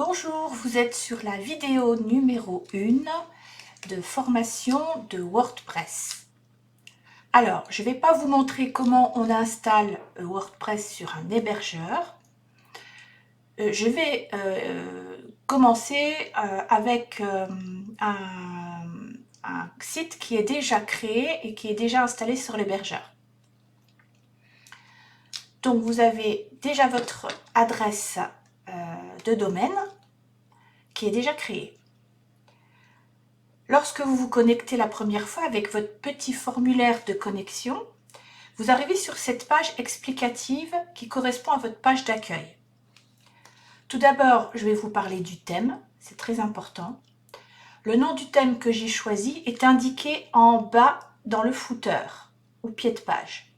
Bonjour, vous êtes sur la vidéo numéro 1 de formation de WordPress. Alors, je ne vais pas vous montrer comment on installe WordPress sur un hébergeur. Je vais commencer avec un site qui est déjà créé et qui est déjà installé sur l'hébergeur. Donc, vous avez déjà votre adresse de domaine qui est déjà créée. Lorsque vous vous connectez la première fois avec votre petit formulaire de connexion, vous arrivez sur cette page explicative qui correspond à votre page d'accueil. Tout d'abord, je vais vous parler du thème, c'est très important. Le nom du thème que j'ai choisi est indiqué en bas dans le footer, au pied de page.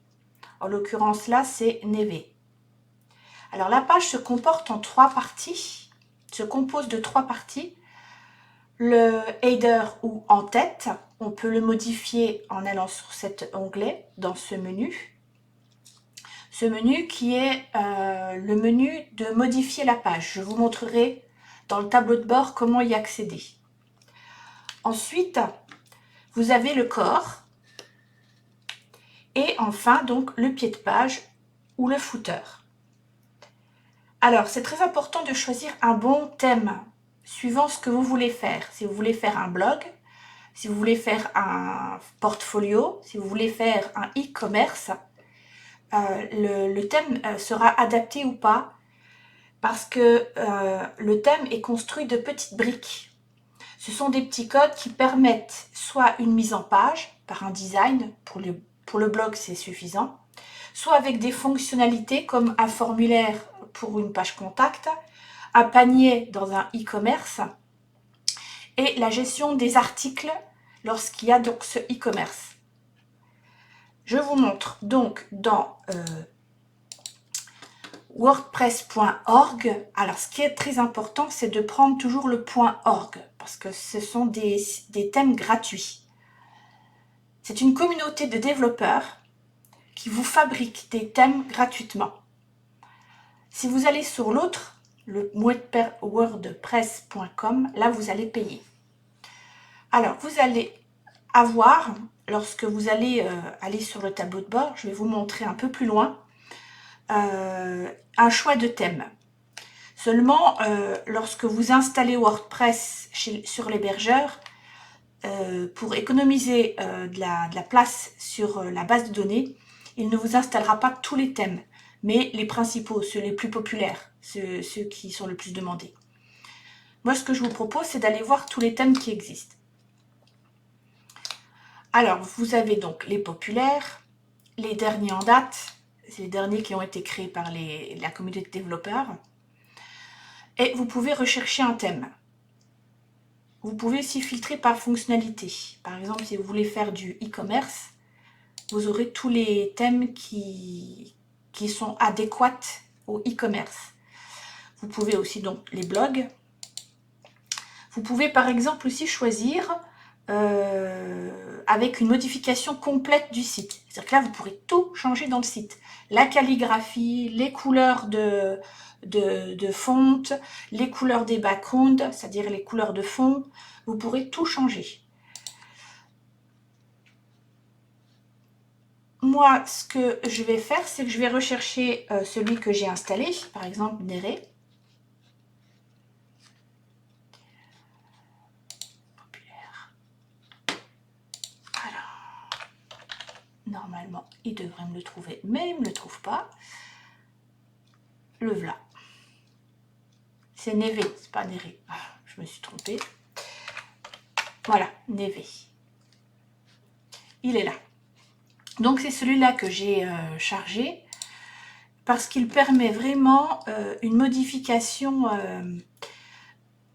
En l'occurrence là, c'est Neve. Alors la page se compose de trois parties. Le header ou en tête, on peut le modifier en allant sur cet onglet dans ce menu. Ce menu qui est le menu de modifier la page. Je vous montrerai dans le tableau de bord comment y accéder. Ensuite, vous avez le corps et enfin donc le pied de page ou le footer. Alors, c'est très important de choisir un bon thème suivant ce que vous voulez faire. Si vous voulez faire un blog, si vous voulez faire un portfolio, si vous voulez faire un e-commerce, le thème sera adapté ou pas parce que le thème est construit de petites briques. Ce sont des petits codes qui permettent soit une mise en page par un design, pour le blog c'est suffisant, soit avec des fonctionnalités comme un formulaire pour une page contact, un panier dans un e-commerce et la gestion des articles lorsqu'il y a donc ce e-commerce. Je vous montre donc dans wordpress.org. Alors ce qui est très important, c'est de prendre toujours le .org parce que ce sont des thèmes gratuits. C'est une communauté de développeurs qui vous fabriquent des thèmes gratuitement. Si vous allez sur l'autre, le wordpress.com, là vous allez payer. Alors vous allez avoir, lorsque vous allez aller sur le tableau de bord, je vais vous montrer un peu plus loin, un choix de thème. Seulement, lorsque vous installez WordPress sur l'hébergeur, pour économiser de la place sur la base de données, il ne vous installera pas tous les thèmes, mais les principaux, ceux les plus populaires, ceux qui sont le plus demandés. Moi, ce que je vous propose, c'est d'aller voir tous les thèmes qui existent. Alors, vous avez donc les populaires, les derniers en date, c'est les derniers qui ont été créés par la communauté de développeurs, et vous pouvez rechercher un thème. Vous pouvez aussi filtrer par fonctionnalité. Par exemple, si vous voulez faire du e-commerce, vous aurez tous les thèmes qui sont adéquats au e-commerce. Vous pouvez aussi donc les blogs. Vous pouvez par exemple aussi choisir avec une modification complète du site. C'est-à-dire que là, vous pourrez tout changer dans le site. La calligraphie, les couleurs de fonte, les couleurs des backgrounds, c'est-à-dire les couleurs de fond. Vous pourrez tout changer. Moi, ce que je vais faire, c'est que je vais rechercher celui que j'ai installé, par exemple Nere. Populaire. Alors, normalement, il devrait me le trouver, mais il ne me le trouve pas. Le voilà. C'est Neve, c'est pas Nere. Je me suis trompée. Voilà, Neve. Il est là. Donc c'est celui-là que j'ai chargé parce qu'il permet vraiment une modification.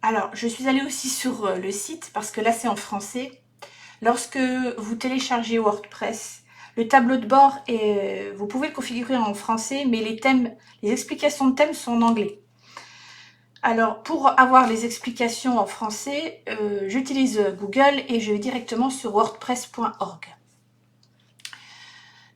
Alors, je suis allée aussi sur le site parce que là c'est en français. Lorsque vous téléchargez WordPress, le tableau de bord, vous pouvez le configurer en français, mais les explications de thèmes sont en anglais. Alors, pour avoir les explications en français, j'utilise Google et je vais directement sur wordpress.org.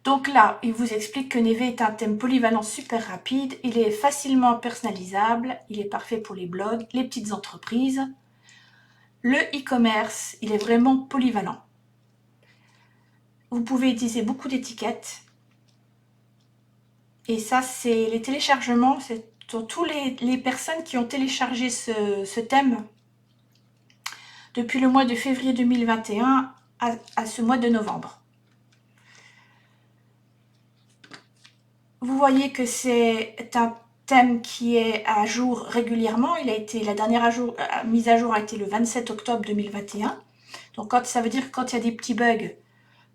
Donc là, il vous explique que Neve est un thème polyvalent super rapide, il est facilement personnalisable, il est parfait pour les blogs, les petites entreprises. Le e-commerce, il est vraiment polyvalent. Vous pouvez utiliser beaucoup d'étiquettes. Et ça, c'est les téléchargements, c'est pour tous les personnes qui ont téléchargé ce thème depuis le mois de février 2021 à ce mois de novembre. Vous voyez que c'est un thème qui est à jour régulièrement. La dernière mise à jour a été le 27 octobre 2021. Donc ça veut dire que quand il y a des petits bugs,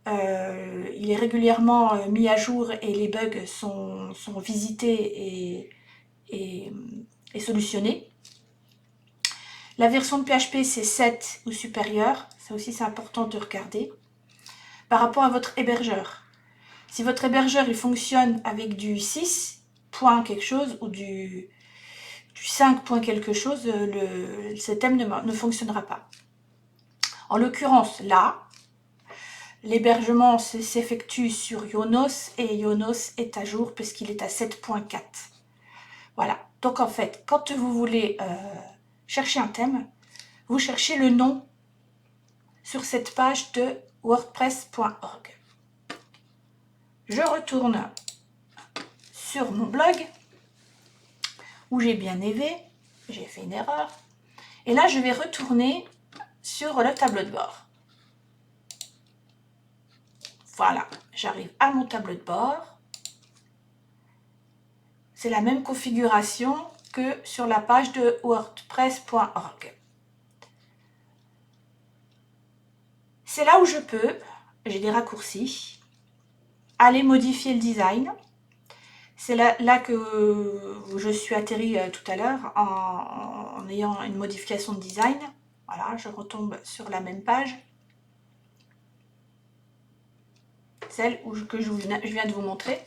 il est régulièrement mis à jour et les bugs sont visités et solutionnés. La version de PHP, c'est 7 ou supérieur. Ça aussi, c'est important de regarder. Par rapport à votre hébergeur. Si votre hébergeur il fonctionne avec du 6 point quelque chose ou du 5 point quelque chose, ce thème ne fonctionnera pas. En l'occurrence, là, l'hébergement s'effectue sur Yonos et Yonos est à jour puisqu'il est à 7.4. Voilà. Donc en fait, quand vous voulez chercher un thème, vous cherchez le nom sur cette page de wordpress.org. Je retourne sur mon blog où j'ai bien Neve, j'ai fait une erreur. Et là, je vais retourner sur le tableau de bord. Voilà, j'arrive à mon tableau de bord. C'est la même configuration que sur la page de wordpress.org. C'est là où je peux, j'ai des raccourcis, aller modifier le design. C'est là que je suis atterri tout à l'heure en ayant une modification de design. Voilà, je retombe sur la même page. Celle que je viens de vous montrer.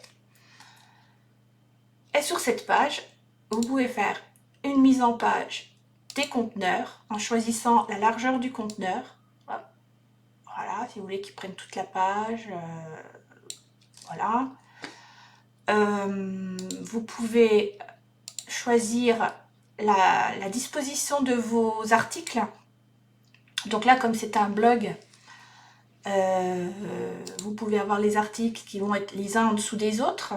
Et sur cette page, vous pouvez faire une mise en page des conteneurs en choisissant la largeur du conteneur. Voilà, si vous voulez qu'ils prennent toute la page. Voilà. Vous pouvez choisir la disposition de vos articles. Donc là, comme c'est un blog, vous pouvez avoir les articles qui vont être les uns en dessous des autres,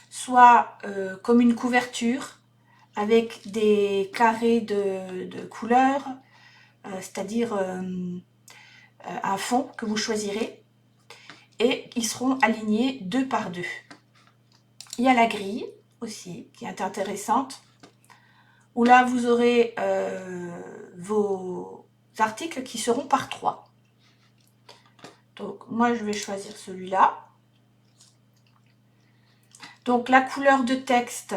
soit comme une couverture avec des carrés de couleurs, c'est-à-dire un fond que vous choisirez, et ils seront alignés 2 par 2. Il y a la grille aussi qui est intéressante, où là vous aurez vos articles qui seront par 3. Donc moi je vais choisir celui-là. Donc la couleur de texte,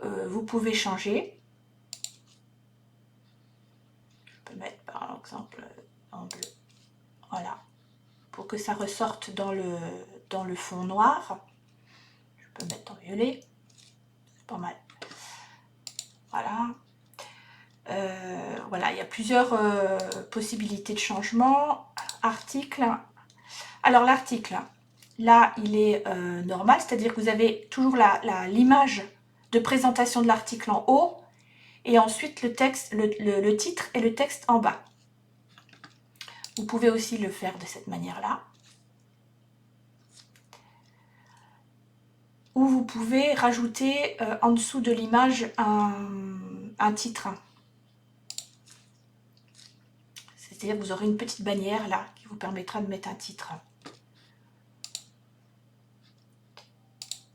vous pouvez changer. Je peux mettre par exemple en bleu. Voilà. Pour que ça ressorte dans le fond noir. Je peux mettre en violet. C'est pas mal. Voilà. Voilà, il y a plusieurs possibilités de changement. Article. Alors l'article, là, il est normal, c'est-à-dire que vous avez toujours l'image de présentation de l'article en haut et ensuite le texte, le titre et le texte en bas. Vous pouvez aussi le faire de cette manière-là. Ou vous pouvez rajouter en dessous de l'image un titre. C'est-à-dire que vous aurez une petite bannière là qui vous permettra de mettre un titre.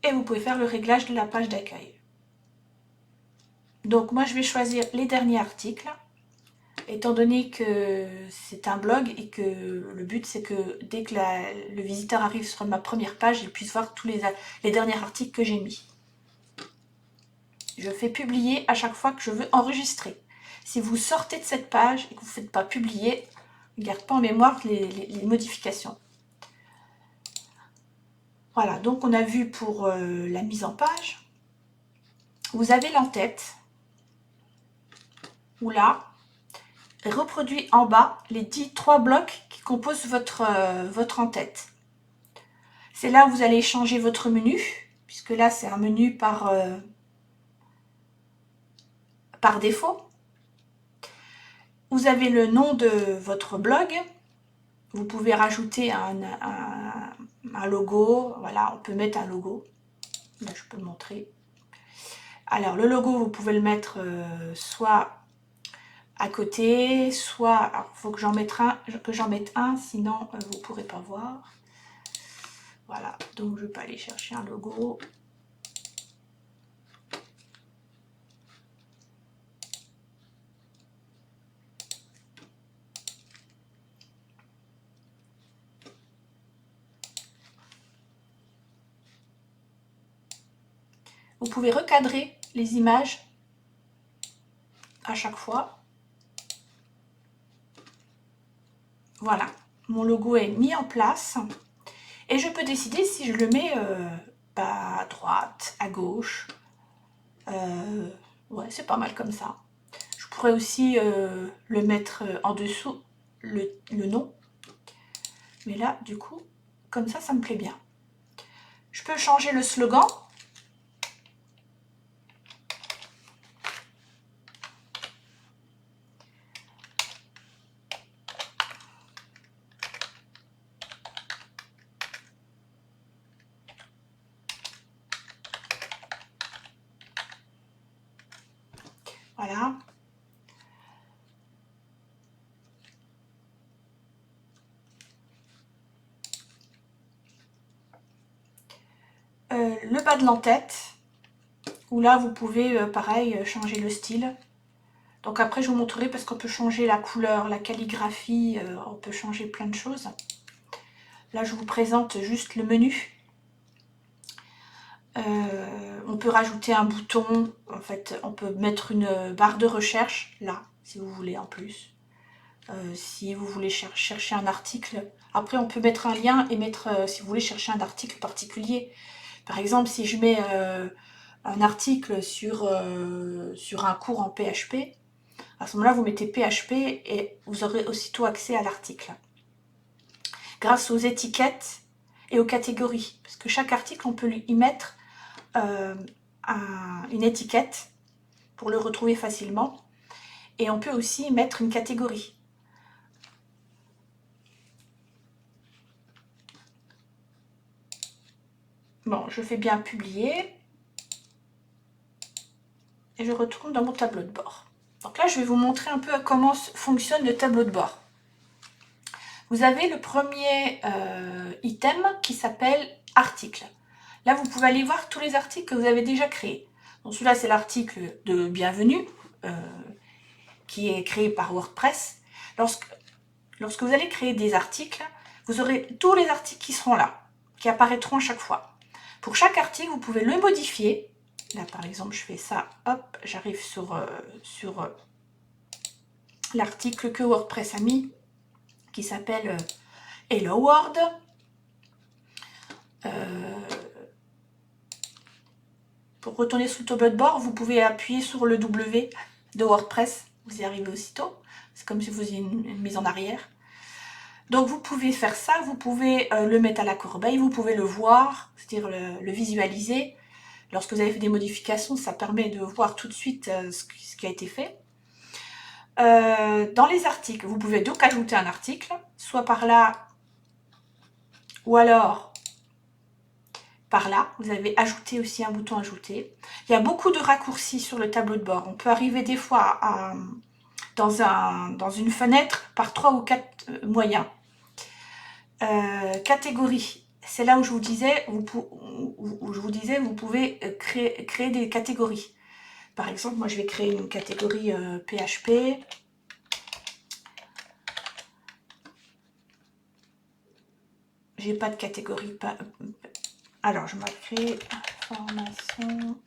Et vous pouvez faire le réglage de la page d'accueil. Donc moi je vais choisir les derniers articles, étant donné que c'est un blog et que le but c'est que dès que le visiteur arrive sur ma première page, il puisse voir tous les derniers articles que j'ai mis. Je fais publier à chaque fois que je veux enregistrer. Si vous sortez de cette page et que vous ne faites pas publier, ne garde pas en mémoire les modifications. Voilà, donc on a vu pour la mise en page. Vous avez l'en-tête, où là, reproduit en bas les 3 blocs qui composent votre en-tête. C'est là où vous allez changer votre menu, puisque là c'est un menu par défaut. Vous avez le nom de votre blog. Vous pouvez rajouter un logo. Voilà, on peut mettre un logo. Là, je peux le montrer. Alors, le logo, vous pouvez le mettre soit à côté, soit... Alors, il faut que j'en mette un, sinon vous ne pourrez pas voir. Voilà, donc je vais pas aller chercher un logo. Vous pouvez recadrer les images à chaque fois. Voilà, mon logo est mis en place. Et je peux décider si je le mets à droite, à gauche. Ouais, c'est pas mal comme ça. Je pourrais aussi le mettre en dessous, le nom. Mais là, du coup, comme ça me plaît bien. Je peux changer le slogan. Voilà. Le bas de l'entête, où là, vous pouvez, pareil, changer le style. Donc après, je vous montrerai parce qu'on peut changer la couleur, la calligraphie, on peut changer plein de choses. Là, je vous présente juste le menu. On peut rajouter un bouton, en fait, on peut mettre une barre de recherche, là, si vous voulez en plus. Si vous voulez chercher un article. Après, on peut mettre un lien et mettre, si vous voulez chercher un article particulier. Par exemple, si je mets un article sur un cours en PHP, à ce moment-là, vous mettez PHP et vous aurez aussitôt accès à l'article. Grâce aux étiquettes et aux catégories. Parce que chaque article, on peut y mettre une étiquette pour le retrouver facilement. Et on peut aussi mettre une catégorie. Bon, je fais bien publier. Et je retourne dans mon tableau de bord. Donc là, je vais vous montrer un peu comment fonctionne le tableau de bord. Vous avez le premier item qui s'appelle article. Là, vous pouvez aller voir tous les articles que vous avez déjà créés. Donc celui-là, c'est l'article de bienvenue qui est créé par WordPress. Lorsque vous allez créer des articles, vous aurez tous les articles qui seront là, qui apparaîtront à chaque fois. Pour chaque article, vous pouvez le modifier. Là, par exemple, je fais ça, hop, j'arrive sur l'article que WordPress a mis, qui s'appelle Hello World. Pour retourner sur le tableau de bord, vous pouvez appuyer sur le W de WordPress. Vous y arrivez aussitôt. C'est comme si vous faisiez une mise en arrière. Donc, vous pouvez faire ça. Vous pouvez le mettre à la corbeille. Vous pouvez le voir, c'est-à-dire le visualiser. Lorsque vous avez fait des modifications, ça permet de voir tout de suite ce qui a été fait. Dans les articles, vous pouvez donc ajouter un article, soit par là, ou alors par là. Vous avez ajouté aussi un bouton ajouter. Il y a beaucoup de raccourcis sur le tableau de bord. On peut arriver des fois dans une fenêtre par 3 ou 4 moyens. Catégorie, c'est là où je vous disais, vous pouvez créer des catégories. Par exemple, moi je vais créer une catégorie PHP. J'ai pas de catégorie. Alors, je m'écris formation.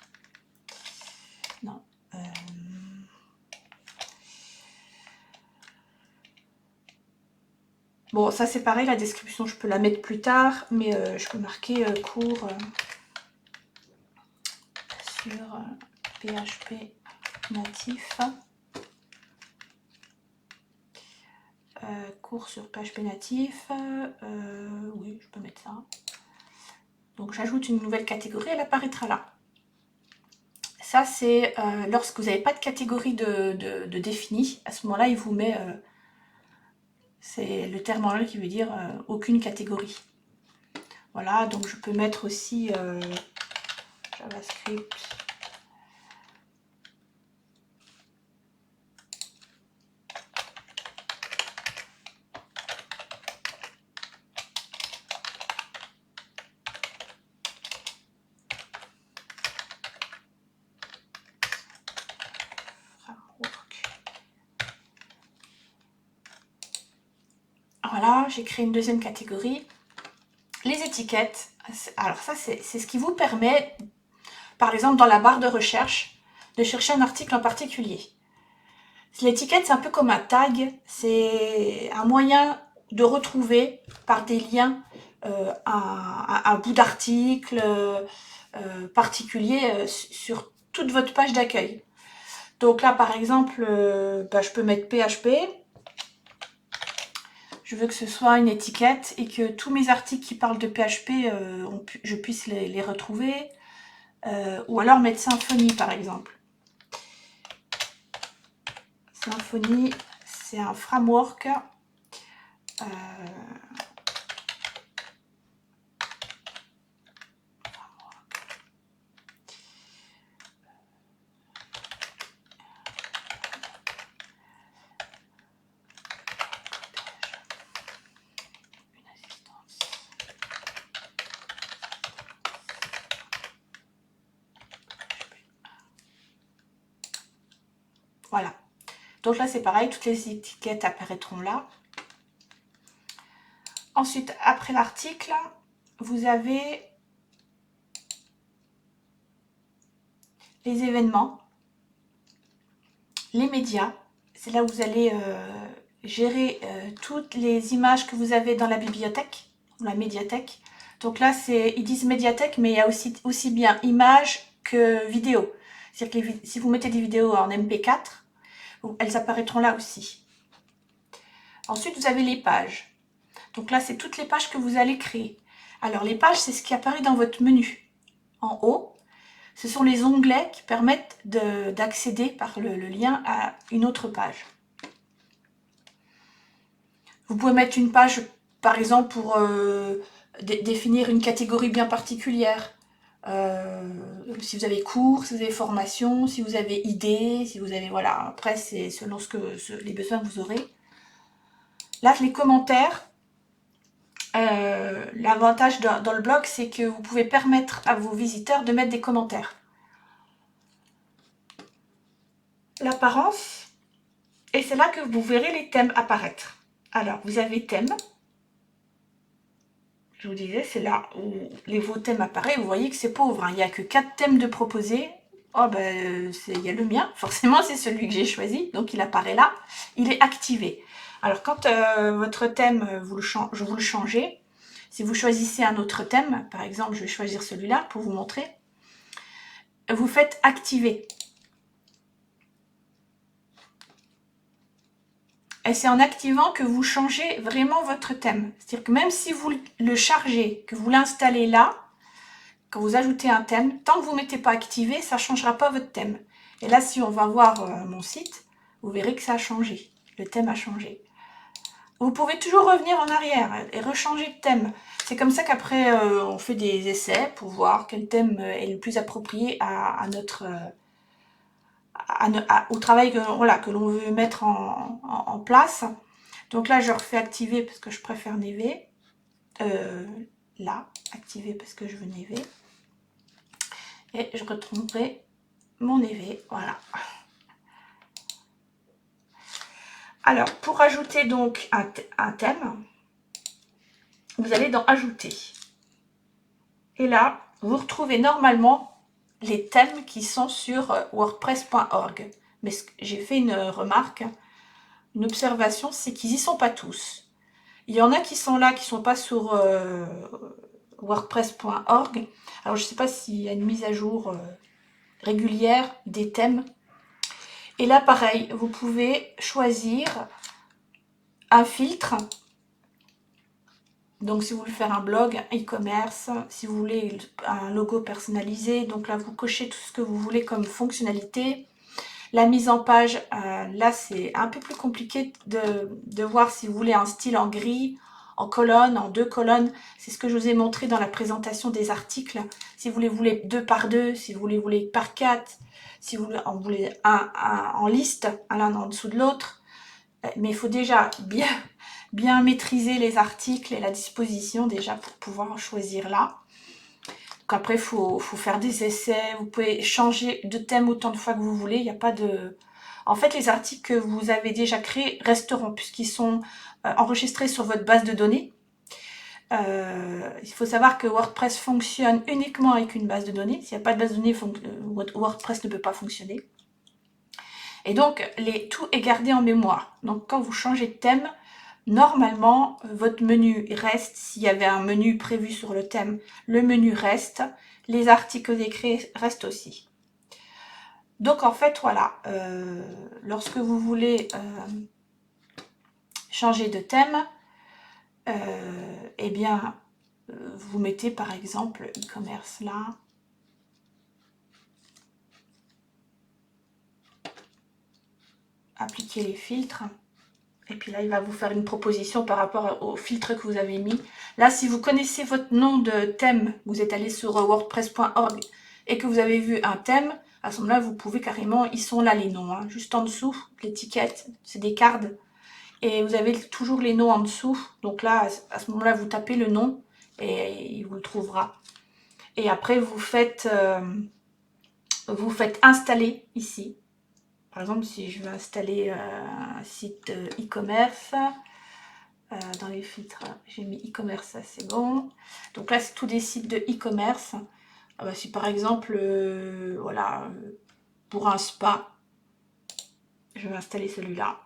Non. Bon, ça c'est pareil, la description, je peux la mettre plus tard, mais je peux marquer cours sur PHP natif. Cours sur PHP natif. Oui, je peux mettre ça. Donc j'ajoute une nouvelle catégorie, elle apparaîtra là. Ça c'est lorsque vous n'avez pas de catégorie de définie, à ce moment-là il vous met, c'est le terme anglais qui veut dire aucune catégorie. Voilà, donc je peux mettre aussi JavaScript. Voilà, j'ai créé une deuxième catégorie. Les étiquettes, alors ça c'est ce qui vous permet, par exemple dans la barre de recherche, de chercher un article en particulier. L'étiquette c'est un peu comme un tag, c'est un moyen de retrouver par des liens un bout d'article particulier sur toute votre page d'accueil. Donc là par exemple, je peux mettre PHP. Je veux que ce soit une étiquette et que tous mes articles qui parlent de PHP, je puisse les retrouver. Ou alors mettre Symfony par exemple. Symfony, c'est un framework. Voilà. Donc là, c'est pareil, toutes les étiquettes apparaîtront là. Ensuite, après l'article, vous avez les événements, les médias. C'est là où vous allez gérer toutes les images que vous avez dans la bibliothèque, ou la médiathèque. Donc là, ils disent médiathèque, mais il y a aussi bien images que vidéos. C'est-à-dire que si vous mettez des vidéos en MP4, elles apparaîtront là aussi. Ensuite, vous avez les pages. Donc là, c'est toutes les pages que vous allez créer. Alors, les pages, c'est ce qui apparaît dans votre menu. En haut, ce sont les onglets qui permettent d'accéder par le lien à une autre page. Vous pouvez mettre une page, par exemple, pour définir une catégorie bien particulière. Si vous avez cours, si vous avez formation, si vous avez idées, si vous avez... Voilà, après, c'est selon les besoins que vous aurez. Là, les commentaires, l'avantage dans le blog, c'est que vous pouvez permettre à vos visiteurs de mettre des commentaires. L'apparence, et c'est là que vous verrez les thèmes apparaître. Alors, vous avez thème. Je vous disais, c'est là où vos thèmes apparaissent. Vous voyez que c'est pauvre, hein. Il n'y a que 4 thèmes de proposés. Oh ben, il y a le mien. Forcément, c'est celui que j'ai choisi. Donc, il apparaît là. Il est activé. Alors, quand votre thème, vous le changez, si vous choisissez un autre thème, par exemple, je vais choisir celui-là pour vous montrer, vous faites activer. Et c'est en activant que vous changez vraiment votre thème. C'est-à-dire que même si vous le chargez, que vous l'installez là, quand vous ajoutez un thème, tant que vous ne mettez pas activé, ça ne changera pas votre thème. Et là, si on va voir mon site, vous verrez que ça a changé. Le thème a changé. Vous pouvez toujours revenir en arrière et rechanger de thème. C'est comme ça qu'après, on fait des essais pour voir quel thème est le plus approprié à notre... au travail que l'on veut mettre en place. Donc là, je refais activer parce que je préfère Neve. Là, activer parce que je veux Neve. Et je retrouverai mon Neve. Voilà. Alors, pour ajouter donc un thème, vous allez dans Ajouter. Et là, vous retrouvez normalement les thèmes qui sont sur wordpress.org. Mais j'ai fait une remarque, une observation, c'est qu'ils n'y sont pas tous. Il y en a qui sont là, qui ne sont pas sur wordpress.org. Alors, je ne sais pas s'il y a une mise à jour régulière des thèmes. Et là, pareil, vous pouvez choisir un filtre Donc si vous voulez faire un blog, un e-commerce, si vous voulez un logo personnalisé, donc là vous cochez tout ce que vous voulez comme fonctionnalité. La mise en page, là c'est un peu plus compliqué de voir si vous voulez un style en gris, en colonne, en 2 colonnes. C'est ce que je vous ai montré dans la présentation des articles. Si vous les voulez 2 par 2, si vous les voulez par 4, si vous voulez un en liste, l'un en dessous de l'autre. Mais il faut déjà bien maîtriser les articles et la disposition déjà pour pouvoir choisir là. Donc après, il faut faire des essais. Vous pouvez changer de thème autant de fois que vous voulez. Il n'y a pas de... En fait, les articles que vous avez déjà créés resteront puisqu'ils sont enregistrés sur votre base de données. Il faut savoir que WordPress fonctionne uniquement avec une base de données. S'il n'y a pas de base de données, WordPress ne peut pas fonctionner. Et donc, tout est gardé en mémoire. Donc, quand vous changez de thème, normalement, votre menu reste. S'il y avait un menu prévu sur le thème, le menu reste. Les articles écrits restent aussi. Donc, en fait, voilà. Lorsque vous voulez changer de thème, eh bien, vous mettez par exemple e-commerce là. Appliquez les filtres. Et puis là, il va vous faire une proposition par rapport au filtre que vous avez mis. Là, si vous connaissez votre nom de thème, vous êtes allé sur wordpress.org et que vous avez vu un thème, à ce moment-là, vous pouvez carrément, ils sont là les noms, hein, juste en dessous, l'étiquette, c'est des cartes. Et vous avez toujours les noms en dessous. Donc là, à ce moment-là, vous tapez le nom et il vous le trouvera. Et après, vous faites installer ici. Par exemple, si je veux installer un site e-commerce, dans les filtres, j'ai mis e-commerce, ça c'est bon. Donc là, c'est tous des sites de e-commerce. Si par exemple, voilà, pour un spa, je vais installer celui-là.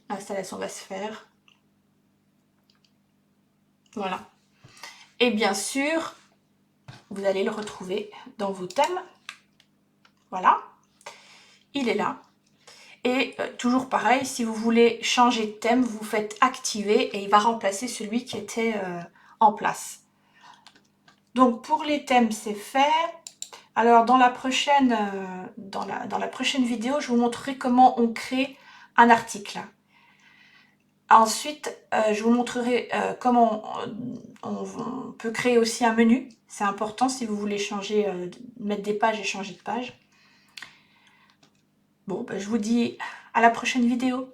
L'installation va se faire. Voilà. Et bien sûr, vous allez le retrouver dans vos thèmes. Voilà. Il est là. Et toujours pareil, si vous voulez changer de thème, vous faites activer et il va remplacer celui qui était en place. Donc pour les thèmes, c'est fait. Alors dans la prochaine vidéo, je vous montrerai comment on crée un article. Ensuite, je vous montrerai comment on peut créer aussi un menu. C'est important si vous voulez changer, mettre des pages et changer de page. Bon, je vous dis à la prochaine vidéo.